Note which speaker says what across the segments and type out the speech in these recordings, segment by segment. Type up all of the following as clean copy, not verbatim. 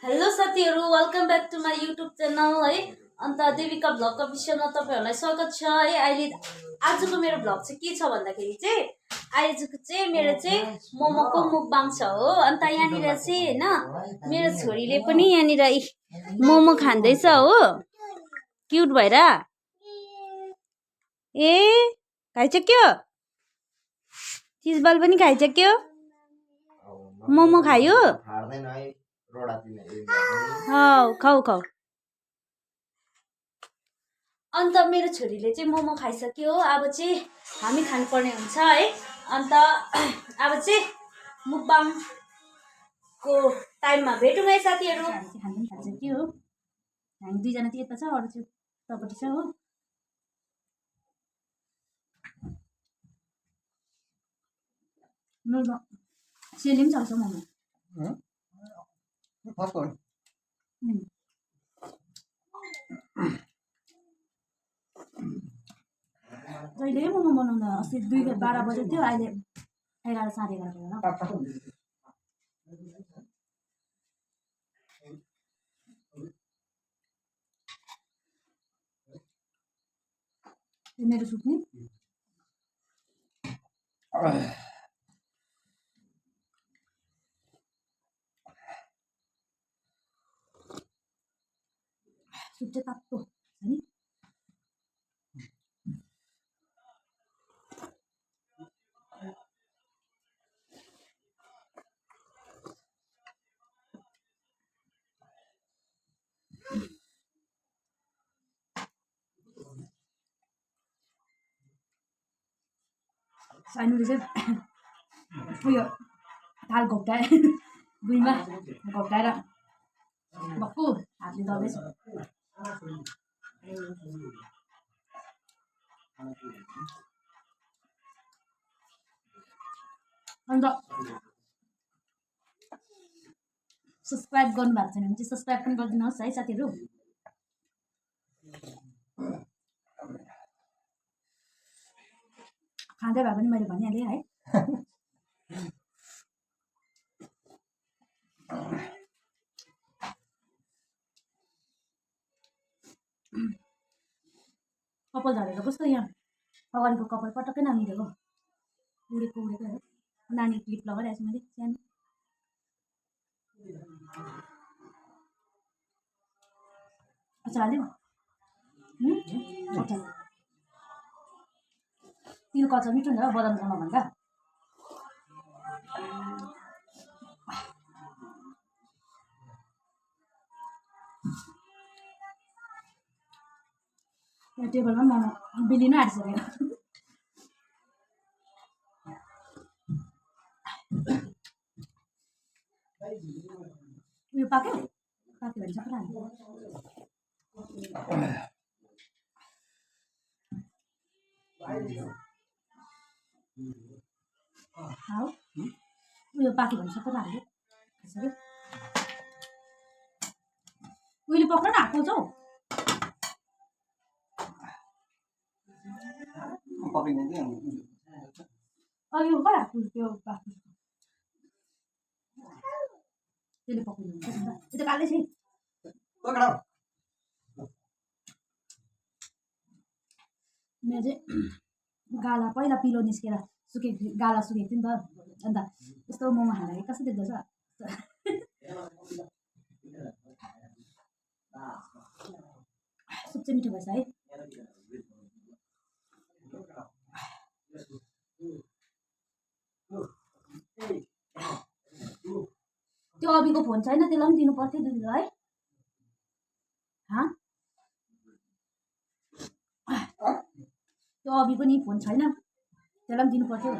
Speaker 1: Hello साथीहरू welcome back to my YouTube channel है। अन्त देविका भ्लगको विषयमा तपाईँहरूलाई स्वागत छ है। अहिले आजको मेरो भ्लग चाहिँ के छ भन्दाखेरि चाहिँ आजको चाहिँ मेरो चाहिँ मोमोको मुकबाङ छ हो। अन्त यहाँनिर चाहिँ होइन मेरो छोरीले पनि यहाँनिर मोमो खाँदैछ हो, क्युट भएर। ए खाइसक्यो, चिजबल पनि खाइसक्यो, मोमो खायो। खाऊ खाऊ। अन्त मेरो छोरीले चाहिँ मोमो खाइसक्यो, अब चाहिँ हामी खानुपर्ने हुन्छ है। अन्त अब चाहिँ मुकबाङको टाइममा भेटौँ है साथीहरू। हामी चाहिँ खानु पनि खाइसक्यो हो, हामी दुईजना चाहिँ यता छ, अरू चाहिँ उतापट्टि छ हो। सेली पनि चल्छ मोमो। जहिले मोमो बनाउँदा अस्ति 12 बजे थियो, अहिले 11 साढे 11 भयो। मेरो सुत्ने सुप चाहिँ तातो नि। साइनुले चाहिँ उयो थाल घोप्टाए भुइँमा घोप्टाएर भक्कु हातले दल्दैछ। अन्त सब्सक्राइब गर्नुभएको छैन भने चाहिँ सब्सक्राइब पनि गरिदिनुहोस् है साथीहरू। खाँदै भए पनि मैले भनिहालेँ है। कपाल झरेको कस्तो, यहाँ अगाडिको कपाल पटक्कै नामिदिएको, उडेको है। नानी क्लिप लगाइरहेको छु मैले सानो। अच्छा हाल्यो अच्छा तिल कच्चा मिठो हुन्छ बदामसँग भन्दा। यहाँ टेबलमा मोमो बिलिनु आँटिसक्यो। उयो पाक्यो पाक्यो भने सबै हाल्नु। उयो पाक्यो भने सबै हाल्यो। उहिले पक्र न हात पोल्छौ। अघि कहाँ हात पोल्छ त्यो पाक्यो त्यसले पक्रिनु हुन्छ नि त। त्यो त कालै छ मेरो चाहिँ गाला पहिला पिलो निस्केर गाला सुकेको थियो नि त। अन्त यस्तो मोमो खाँदाखेरि कस्तो देख्दछ। सुप चाहिँ मिठो भएछ है। त्यो अभिको फोन छैन, त्यसलाई पनि दिनु पर्थ्यो दिदी है। त्यो अभि पनि फोन छैन, त्यसलाई पनि दिनु पर्थ्यो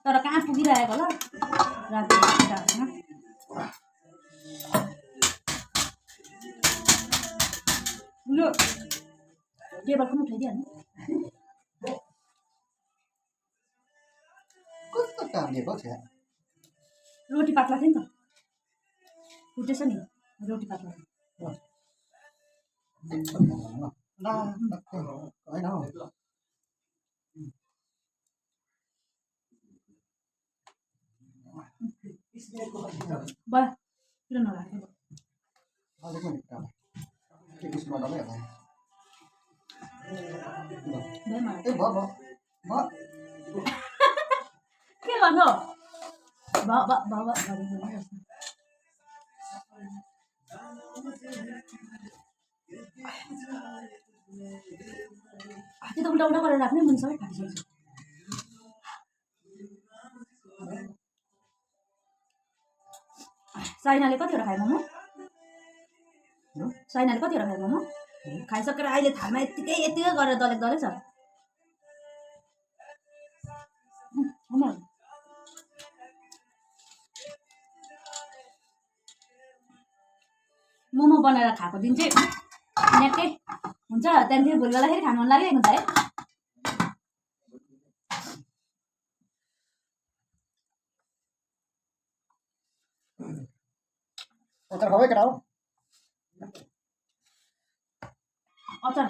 Speaker 1: तर कहाँ पुगिरहेको होला राति। यो टेबल पनि उठाइदिइहाल्नु।
Speaker 2: कस्तो कामले छ
Speaker 1: रोटी पातला थियो नि त, फुटेछ नि रोटी पातला। भयो किन नराखेको। के गर्नु त्यो त उल्टा उल्टा गरेर राख्ने मुनि सबै फाटिसक्छ साइनाले कतिवटा खायो मोमो साइनाले कतिवटा खायो मोमो खाइसकेर अहिले थालमा यतिकै गरेर दलेको छ मोमो बनाएर खाएको दिन चाहिँ नेक्कै हुन्छ त्यहाँदेखि भोलि बेलाखेरि खानु मन लागिरहेको हुन्छ है
Speaker 2: अचार खाऊ केटा हो
Speaker 1: अचार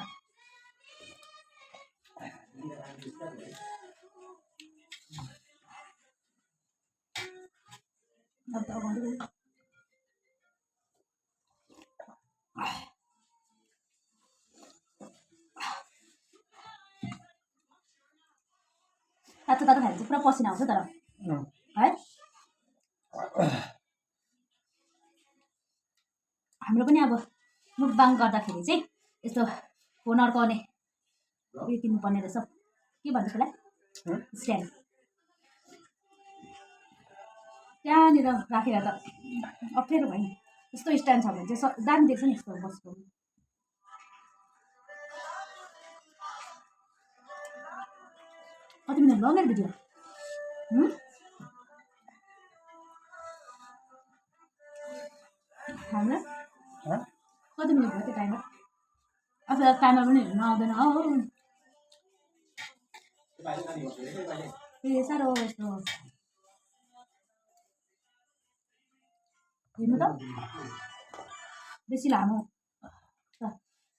Speaker 1: तातो तातो खाएर चाहिँ पुरा पसिना आउँछ तर है हाम्रो पनि अब मुखबाङ गर्दाखेरि चाहिँ यस्तो फोन अड्काउने उयो किन्नुपर्ने रहेछ के भन्छ त्यसलाई स्ट्यान्ड त्यहाँनिर राखेर त अप्ठ्यारो भयो नि यस्तो स्ट्यान्ड छ भने चाहिँ दामी देख्छ नि यस्तो बस्नु कति मिनट भयो मेरो भिडियो हाम्रो कति मिनट भयो त्यो टाइमर अथवा टाइमर पनि हेर्नु आउँदैन हो ए साह्रो यस्तो हेर्नु त बेसी लामो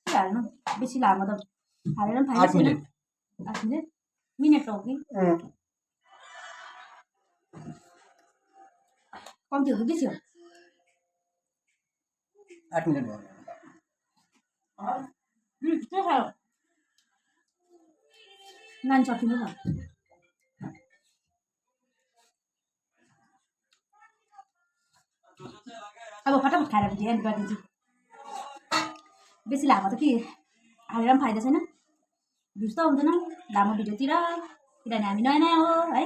Speaker 1: हाल्नु बेसी लामो त हालेर पनि फाइदा छैन 8 मिनट मिनट हो कि कम्ती हो कि बेसी हो
Speaker 2: 8 मिनट भयो
Speaker 1: के खायो नानी सकिनु न अब फटाफट खाएर भिडियो एन्ड गरिदिन्छु बेसी लामो त के हालेर पनि फाइदा छैन भ्युज त आउँदैन लामो भिडियोतिर किनभने हामी नयाँ नयाँ हो है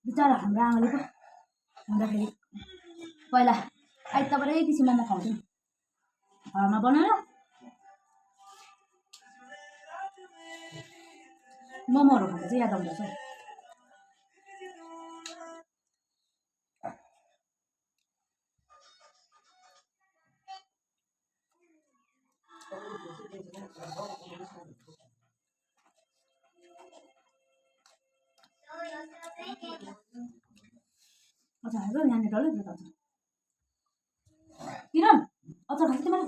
Speaker 1: बिचरा हाम्रो आमाले पो हुँदाखेरि पहिला आइतबारै किसिम मोमो खुवाउँथ्यौँ घरमा बनाएर मोमोहरू खाँदा चाहिँ याद आउँदैछ अच्छा हेर यहाँनिर डल्लै भेटाउँछ किरण अचार खान्छ तिमीले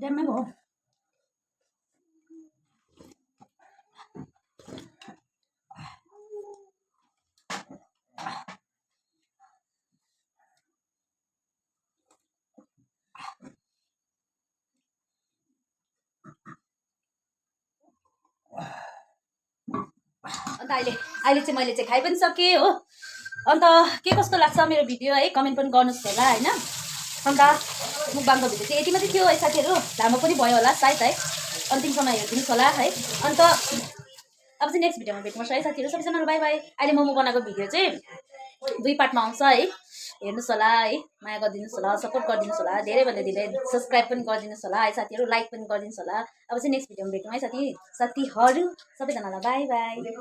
Speaker 1: ड्याममै भयो अन्त अहिले चाहिँ मैले चाहिँ खाइ पनि सकेँ हो अन्त के कस्तो लाग्छ मेरो भिडियो है कमेन्ट पनि गर्नुहोस् होला हैन अन्त मुखबाङको भिडियो चाहिँ यति मात्रै थियो है साथीहरू लामो पनि भयो होला सायद है अन्तिमसम्म हेरिदिनुहोस् होला है अन्त अब चाहिँ नेक्स्ट भिडियोमा भेट्नुपर्छ है साथीहरू सबैजनालाई बाई बाई अहिले मोमो बनाएको भिडियो चाहिँ 2 पार्टमा आउँछ है हेर्नुहोस् होला है माया गरिदिनुहोस् होला सपोर्ट गरिदिनुहोस् होला धेरैभन्दा धेरै सब्सक्राइब पनि गरिदिनुहोस् होला है साथीहरू लाइक पनि गरिदिनुहोस् होला अब चाहिँ नेक्स्ट भिडियोमा भेटौँ है साथीहरू सबैजनालाई बाई बाई